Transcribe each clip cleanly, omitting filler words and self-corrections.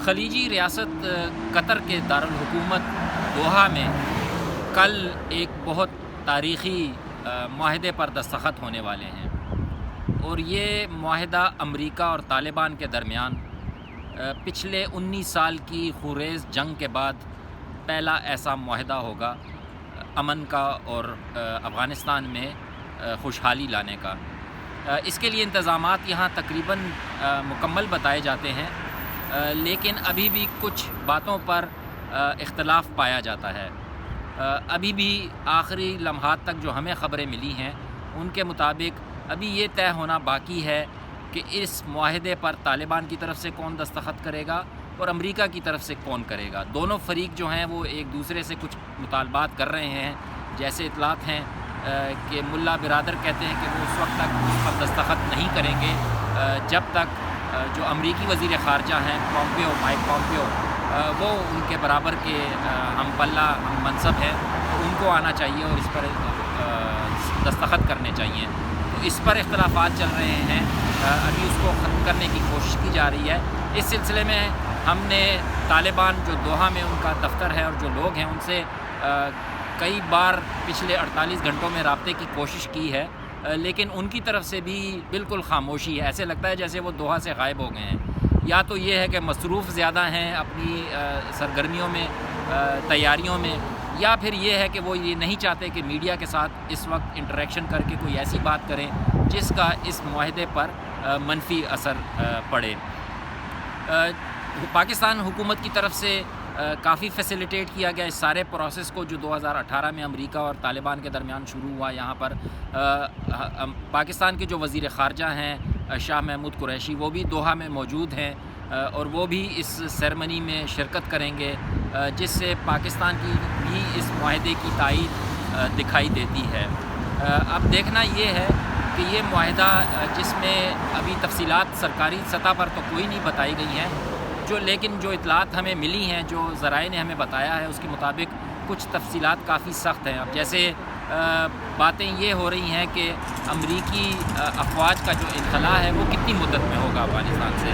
خلیجی ریاست قطر کے دارالحکومت دوحہ میں کل ایک بہت تاریخی معاہدے پر دستخط ہونے والے ہیں، اور یہ معاہدہ امریکہ اور طالبان کے درمیان پچھلے 19 سال کی خونریز جنگ کے بعد پہلا ایسا معاہدہ ہوگا امن کا اور افغانستان میں خوشحالی لانے کا۔ اس کے لیے انتظامات یہاں تقریباً مکمل بتائے جاتے ہیں، لیکن ابھی بھی کچھ باتوں پر اختلاف پایا جاتا ہے۔ ابھی بھی آخری لمحات تک جو ہمیں خبریں ملی ہیں ان کے مطابق ابھی یہ طے ہونا باقی ہے کہ اس معاہدے پر طالبان کی طرف سے کون دستخط کرے گا اور امریکہ کی طرف سے کون کرے گا۔ دونوں فریق جو ہیں وہ ایک دوسرے سے کچھ مطالبات کر رہے ہیں، جیسے اطلاعات ہیں کہ ملا برادر کہتے ہیں کہ وہ اس وقت تک اس پر دستخط نہیں کریں گے جب تک جو امریکی وزیر خارجہ ہیں مائک پومپیو وہ ان کے برابر کے ہم پلہ ہم منصب ہیں، تو ان کو آنا چاہیے اور اس پر دستخط کرنے چاہیے۔ تو اس پر اختلافات چل رہے ہیں، ابھی اس کو ختم کرنے کی کوشش کی جا رہی ہے۔ اس سلسلے میں ہم نے طالبان جو دوحہ میں ان کا دفتر ہے اور جو لوگ ہیں ان سے کئی بار پچھلے 48 گھنٹوں میں رابطے کی کوشش کی ہے، لیکن ان کی طرف سے بھی بالکل خاموشی ہے۔ ایسے لگتا ہے جیسے وہ دوحہ سے غائب ہو گئے ہیں۔ یا تو یہ ہے کہ مصروف زیادہ ہیں اپنی سرگرمیوں میں، تیاریوں میں، یا پھر یہ ہے کہ وہ یہ نہیں چاہتے کہ میڈیا کے ساتھ اس وقت انٹریکشن کر کے کوئی ایسی بات کریں جس کا اس معاہدے پر منفی اثر پڑے۔ پاکستان حکومت کی طرف سے کافی فیسیلیٹیٹ کیا گیا اس سارے پروسیس کو جو 2018 میں امریکہ اور طالبان کے درمیان شروع ہوا۔ یہاں پر پاکستان کے جو وزیر خارجہ ہیں شاہ محمود قریشی، وہ بھی دوحہ میں موجود ہیں اور وہ بھی اس سیرمنی میں شرکت کریں گے، جس سے پاکستان کی بھی اس معاہدے کی تائید دکھائی دیتی ہے۔ اب دیکھنا یہ ہے کہ یہ معاہدہ جس میں ابھی تفصیلات سرکاری سطح پر تو کوئی نہیں بتائی گئی ہیں، لیکن جو اطلاعات ہمیں ملی ہیں، جو ذرائع نے ہمیں بتایا ہے، اس کے مطابق کچھ تفصیلات کافی سخت ہیں۔ اب جیسے باتیں یہ ہو رہی ہیں کہ امریکی افواج کا جو انخلاء ہے وہ کتنی مدت میں ہوگا افغانستان سے۔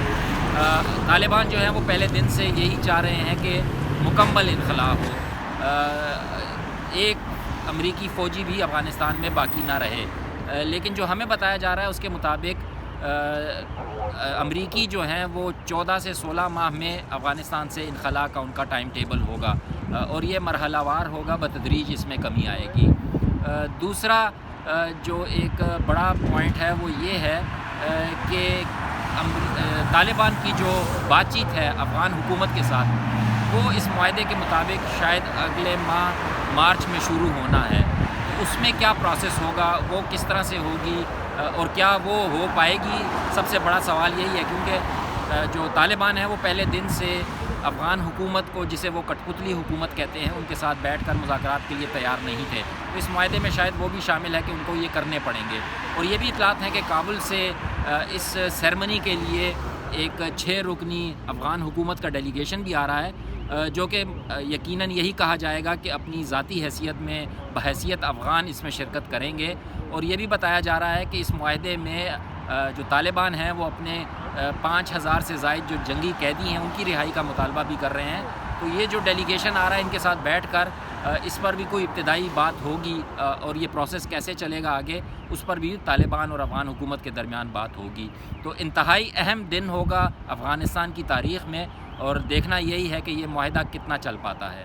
طالبان جو ہیں وہ پہلے دن سے یہی چاہ رہے ہیں کہ مکمل انخلاء ہو، ایک امریکی فوجی بھی افغانستان میں باقی نہ رہے، لیکن جو ہمیں بتایا جا رہا ہے اس کے مطابق امریکی جو ہیں وہ 14 سے 16 ماہ میں افغانستان سے انخلاء کا ان کا ٹائم ٹیبل ہوگا، اور یہ مرحلہ وار ہوگا، بتدریج اس میں کمی آئے گی۔ دوسرا جو ایک بڑا پوائنٹ ہے وہ یہ ہے کہ طالبان کی جو بات چیت ہے افغان حکومت کے ساتھ وہ اس معاہدے کے مطابق شاید اگلے ماہ مارچ میں شروع ہونا ہے۔ اس میں کیا پروسیس ہوگا، وہ کس طرح سے ہوگی اور کیا وہ ہو پائے گی، سب سے بڑا سوال یہی ہے، کیونکہ جو طالبان ہیں وہ پہلے دن سے افغان حکومت کو، جسے وہ کٹ پتلی حکومت کہتے ہیں، ان کے ساتھ بیٹھ کر مذاکرات کے لیے تیار نہیں تھے۔ تو اس معاہدے میں شاید وہ بھی شامل ہے کہ ان کو یہ کرنے پڑیں گے، اور یہ بھی اطلاعات ہیں کہ کابل سے اس سیرمنی کے لیے ایک 6 رکنی افغان حکومت کا ڈیلیگیشن بھی آ رہا ہے، جو کہ یقیناً یہی کہا جائے گا کہ اپنی ذاتی حیثیت میں بحیثیت افغان اس میں شرکت کریں گے۔ اور یہ بھی بتایا جا رہا ہے کہ اس معاہدے میں جو طالبان ہیں وہ اپنے 5000 سے زائد جو جنگی قیدی ہیں ان کی رہائی کا مطالبہ بھی کر رہے ہیں۔ تو یہ جو ڈیلیگیشن آ رہا ہے ان کے ساتھ بیٹھ کر اس پر بھی کوئی ابتدائی بات ہوگی، اور یہ پروسیس کیسے چلے گا آگے اس پر بھی طالبان اور افغان حکومت کے درمیان بات ہوگی۔ تو انتہائی اہم دن ہوگا افغانستان کی تاریخ میں، اور دیکھنا یہی ہے کہ یہ معاہدہ کتنا چل پاتا ہے۔